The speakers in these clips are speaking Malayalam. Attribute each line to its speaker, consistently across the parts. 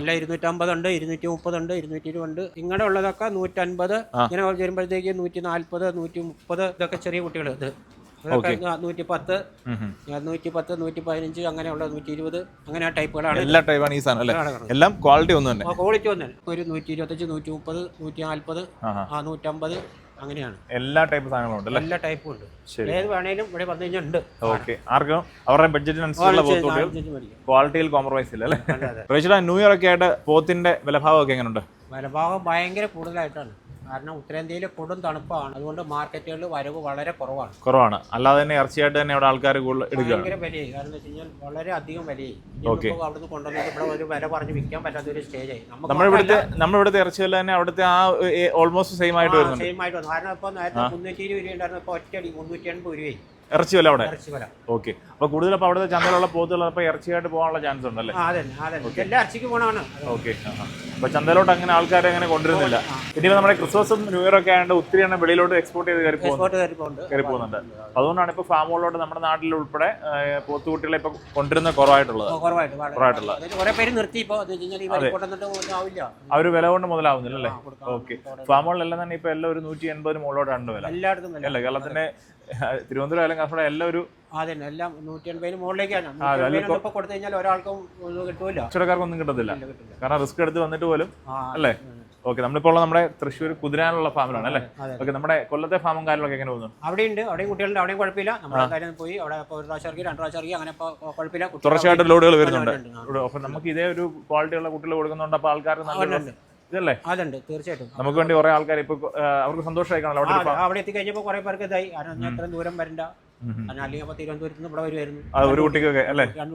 Speaker 1: അല്ല 250 ഉണ്ട്, 230 ഉണ്ട്, 220 ഉണ്ട്. ഇങ്ങനെ ഉള്ളതൊക്കെ 150. ഇങ്ങനെ വരുമ്പോഴത്തേക്ക് 140, 130 ഇതൊക്കെ ചെറിയ കുട്ടികൾ. ഇത് 110, 115 അങ്ങനെയുള്ള 120 അങ്ങനെ ആ ടൈപ്പുകളാണ്.
Speaker 2: എല്ലാ ടൈപ്പാണ് ഈ സാധനം അല്ലേ? എല്ലാം ക്വാളിറ്റി ഒന്ന് തന്നെ.
Speaker 1: ക്വാളിറ്റി ഒന്ന് ഒരു 125, 130, 140, 150 അങ്ങനെയാണ്.
Speaker 2: എല്ലാ ടൈപ്പ് സാധനങ്ങളും ഉണ്ട്.
Speaker 1: എല്ലാ ടൈപ്പും ഉണ്ട്. ഏത് വേണേലും ഇവിടെ വന്നു കഴിഞ്ഞാൽ ഉണ്ട്.
Speaker 2: ഓക്കെ, ആർക്കും അവരുടെ ബഡ്ജറ്റിനനുസരിച്ചുള്ള പോത്തുകുട്ടികൾ, ക്വാളിറ്റിയിൽ കോംപ്രമൈസ് ഇല്ല അല്ലേ? റേച്ചടാ, ന്യൂ ഇയർ ഒക്കെ ആയിട്ട് പോത്തിന്റെ വിലഭാവം ഒക്കെ എങ്ങനെയുണ്ട്?
Speaker 1: വിലഭാവം ഭയങ്കര കൂടുതലായിട്ടാണ്. കാരണം ഉത്തരേന്ത്യയിലെ കൊടും തണുപ്പാണ്. അതുകൊണ്ട് മാർക്കറ്റുകളിൽ വരവ് വളരെ കുറവാണ്. അല്ലാതെ തന്നെ ഇറച്ചിയായിട്ട് തന്നെ അവിടെ ആൾക്കാർ എടുക്കുക. ഭയങ്കര വിലയായി. കാരണം എന്താ വെച്ച് കഴിഞ്ഞാൽ വളരെ അധികം വിലയായി. അവിടുന്ന് കൊണ്ടുവന്നിട്ട് ഇവിടെ ഒരു വില പറഞ്ഞ് വിൽക്കാൻ പറ്റാത്ത ഒരു സ്റ്റേജായി.
Speaker 2: നമ്മളിവിടുത്തെ ഇറച്ചി വില തന്നെ അവിടുത്തെ ആ ഓൾമോസ്റ്റ് സെയിം ആയിട്ട് വരുന്നു.
Speaker 1: കാരണം ഇപ്പൊ നേരത്തെ 320 രൂപ ഉണ്ടായിരുന്നു, ഇപ്പൊ ഒറ്റയടി 380 രൂപയായി
Speaker 2: ഇറച്ചി വില അവിടെ. ഓക്കെ, അപ്പൊ കൂടുതൽ അപ്പൊ അവിടുത്തെ ചന്തയിലുള്ള പോത്തുകൾ അപ്പൊ ഇറച്ചിയായിട്ട് പോകാനുള്ള ചാൻസ് ഉണ്ടല്ലേ?
Speaker 1: എല്ലാ ഇറച്ചിക്ക് പോകണമാണ്.
Speaker 2: ഓക്കെ, അപ്പൊ ചന്തയിലോട്ട് അങ്ങനെ ആൾക്കാരെ അങ്ങനെ കൊണ്ടുവരുന്നില്ല. പിന്നെ നമ്മുടെ ക്രിസ്മസും ന്യൂ ഇയർ ഒക്കെ ആയതുകൊണ്ട് ഒത്തിരി എണ്ണം വെളിയിലോട്ട് എക്സ്പോർട്ട് ചെയ്ത് കയറി പോകുന്നുണ്ട്. അതുകൊണ്ടാണ് ഇപ്പൊ ഫാമുകളിലോട്ട് നമ്മുടെ നാട്ടിൽ ഉൾപ്പെടെ പോത്തുകുട്ടികളെ ഇപ്പൊ കൊണ്ടുവരുന്ന കുറവായിട്ടുള്ളത്. ആ ഒരു വില കൊണ്ട് മുതലാവുന്നില്ല അല്ലേ? ഓക്കെ, ഫാമുകളിലെല്ലാം തന്നെ ഇപ്പൊ എല്ലാം ഒരു 180 മുകളിലോട്ടാണ് വില. അല്ല, കേരളത്തിന്റെ തിരുവനന്തപുരം ആയാലും കാസർഗോഡ് എല്ലാം ഒരു
Speaker 1: എല്ലാം 180 മുകളിലേക്കാണ്. കൊടുത്തു കഴിഞ്ഞാൽ ഒരാൾക്കും കിട്ടൂല,
Speaker 2: കച്ചവടക്കാർക്കൊന്നും കിട്ടത്തില്ല. കാരണം റിസ്ക് എടുത്ത് വന്നിട്ട് പോലും അല്ലേ? ഓക്കെ, നമ്മളിപ്പോൾ നമ്മുടെ തൃശ്ശൂർ കുതിരാനുള്ള ഫാമിലാണ് അല്ലേ? ഓക്കെ, നമ്മുടെ കൊല്ലത്തെ ഫാമും കാര്യങ്ങളൊക്കെ എങ്ങനെ പോകുന്നു?
Speaker 1: അവിടെയുണ്ട്, അവിടെയും കുട്ടികളുണ്ട്, അവിടെയും കുഴപ്പമില്ല. നമ്മുടെ കാര്യം പോയി അവിടെ ഒരു പ്രാവശ്യം ഇറക്കി, 2 പ്രാവശ്യം ഇറക്കി, അങ്ങനെ കുഴപ്പമില്ല.
Speaker 2: തുടർച്ചയായിട്ട് ലോഡുകൾ വരുന്നുണ്ട്. അപ്പൊ നമുക്ക് ഇതേ ഒരു ക്വാളിറ്റിയുള്ള കുട്ടികൾ കൊടുക്കുന്നുണ്ട്. അപ്പൊ ആൾക്കാർ ഇതല്ലേ?
Speaker 1: അതുണ്ട്, തീർച്ചയായിട്ടും.
Speaker 2: നമുക്ക് വേണ്ടി കുറെ ആൾക്കാർ ഇപ്പൊ അവർക്ക് സന്തോഷമായി കാണല്ലോ.
Speaker 1: അവിടെ എത്തിക്കഴിഞ്ഞപ്പോ കുറെ പേർക്ക് ഇതായി. അത്രയും ദൂരം വരണ്ട, അല്ലെങ്കിൽ അപ്പൊ തിരുവനന്തപുരത്ത് നിന്ന് ഇവിടെ വരുമായിരുന്നു.
Speaker 2: ഒരു കുട്ടിക്കൊക്കെ അല്ലേ? 2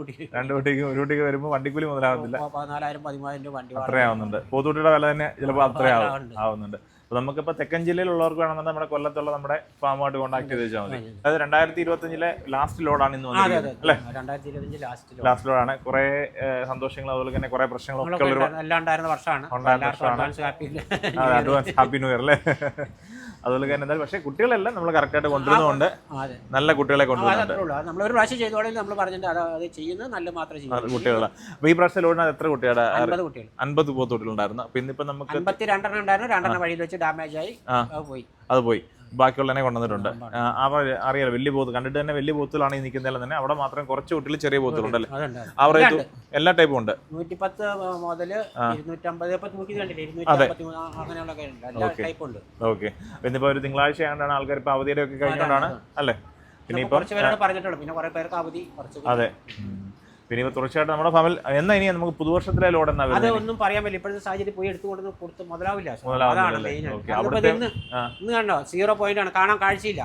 Speaker 2: കുട്ടിക്ക് ഒരു കുട്ടിക്ക് വരുമ്പോൾ വണ്ടിക്കൂലി മുതലാവുന്നില്ല.
Speaker 1: 14,000, 15,000 രൂപ വണ്ടി
Speaker 2: അത്രയാവുന്നുണ്ട്. പോത്തുകുട്ടിയുടെ വില തന്നെ ചിലപ്പോൾ അത്രയാവുന്നുണ്ട്. അപ്പൊ നമുക്കിപ്പോ തെക്കൻ ജില്ലയിലുള്ളവർക്ക് വേണമെന്നുണ്ടെങ്കിൽ നമ്മുടെ കൊല്ലത്തുള്ള നമ്മുടെ ഫാമുമായിട്ട് കോൺടാക്ട് ചെയ്ത് വെച്ചാൽ മതി. അതായത് 2025 ലാസ്റ്റ് ലോഡാണ് ഇന്ന് വന്നിരിക്കുന്നത് അല്ലേ?
Speaker 1: 2025
Speaker 2: ലാസ്റ്റ് ലോഡാണ്. കുറെ സന്തോഷങ്ങൾ അതുപോലെ തന്നെ കുറെ പ്രശ്നങ്ങളൊക്കെ
Speaker 1: വർഷമാണ്.
Speaker 2: അഡ്വാൻസ് ഹാപ്പി ന്യൂ ഇയർ അല്ലേ? അതുപോലെ തന്നെ എന്തായാലും പക്ഷേ കുട്ടികളെല്ലാം നമ്മൾ കറക്റ്റായിട്ട് കൊണ്ടുവരുന്നതുകൊണ്ട് നല്ല കുട്ടികളെ കൊണ്ടുവരുന്നുണ്ട്.
Speaker 1: നമ്മളൊരു പ്രാവശ്യം ചെയ്തോളെ നമ്മൾ പറഞ്ഞിട്ട് അത് ചെയ്യുന്നത് നല്ല മാത്രമേ ചെയ്യും
Speaker 2: കുട്ടികളാണ്. അപ്പൊ ഈ പ്രാവശ്യം ലോഡിന് എത്ര കുട്ടികളുടെ?
Speaker 1: 50
Speaker 2: പോത്തുകുട്ടികളുണ്ടായിരുന്നു. അപ്പൊ ഇന്നിപ്പോ നമുക്ക്
Speaker 1: 52 ഉണ്ടായിരുന്നു. 2 വഴിയിൽ വെച്ച് ഡാമേജ് ആയി,
Speaker 2: അത് പോയി. ബാക്കിയുള്ളതിനെ കൊണ്ടുവന്നിട്ടുണ്ട്. അറിയാലോ, വലിയ പോത്ത് കണ്ടിട്ട് തന്നെ വലിയ പോത്തുകളാണ് ഈ നിൽക്കുന്നതെല്ലാം തന്നെ. അവിടെ മാത്രം കുറച്ച് കുട്ടികൾ ചെറിയ പോത്തുകളുണ്ടല്ലേ? ആ റേറ്റ് എല്ലാ ടൈപ്പും ഉണ്ട്.
Speaker 1: 110 മുതൽ 250 അങ്ങനെയുള്ള.
Speaker 2: ഓക്കെ, ഇന്നിപ്പോ ഒരു തിങ്കളാഴ്ച ആയതുകൊണ്ടാണ് ആൾക്കാർ ഇപ്പൊ അവധിയുടെ ഒക്കെ കഴിഞ്ഞുകൊണ്ടാണ് അല്ലേ? പിന്നെ ഇപ്പൊ
Speaker 1: പറഞ്ഞിട്ടുള്ളൂ, പിന്നെ കുറെ പേർക്ക് അവധി.
Speaker 2: അതെ, പിന്നെ ഇപ്പൊ തുടർച്ചയായിട്ട് നമ്മുടെ ഫാമിൽ എന്നാ ഇനി നമുക്ക് പുതുവർഷത്തിലെ ലോഡ് എന്നാ
Speaker 1: അത് ഒന്നും പറയാൻ പറ്റില്ല. ഇപ്പോഴത്തെ സാഹചര്യം പോയി എടുത്തുകൊണ്ട് കൊടുത്ത് മുതലാവില്ല. ഇന്ന് കണ്ടോ 0 പോയിന്റ് ആണ്, കാണാൻ കാഴ്ചയില്ല.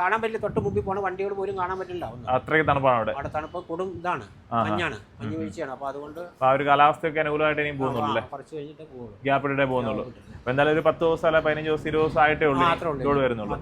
Speaker 1: കാണാൻ പറ്റില്ല, തൊട്ട് മുമ്പിൽ പോണ വണ്ടികൾ പോലും കാണാൻ പറ്റില്ല.
Speaker 2: അത്രയ്ക്ക് തണുപ്പാണ് അവിടെ
Speaker 1: തണുപ്പ് കൊടും ഇതാണ്, മഞ്ഞാണ്, മഞ്ഞ് വീഴ്ചയാണ്. അപ്പൊ അതുകൊണ്ട്
Speaker 2: ആ ഒരു കാലാവസ്ഥയൊക്കെ അനുകൂലമായിട്ട് ഇനിയും പോകുന്നുള്ളൂ അല്ലേ?
Speaker 1: കുറച്ച് കഴിഞ്ഞിട്ട് പോകുള്ളൂ,
Speaker 2: ഗ്യാപ്പ് ഇട്ടേ പോകുന്നുള്ളൂ. എന്തായാലും ഒരു 10 ദിവസം അല്ല 15 ദിവസം 20 ദിവസം ആയിട്ടേ ഉള്ളൂ ലോഡ് വരുന്നുള്ളൂ.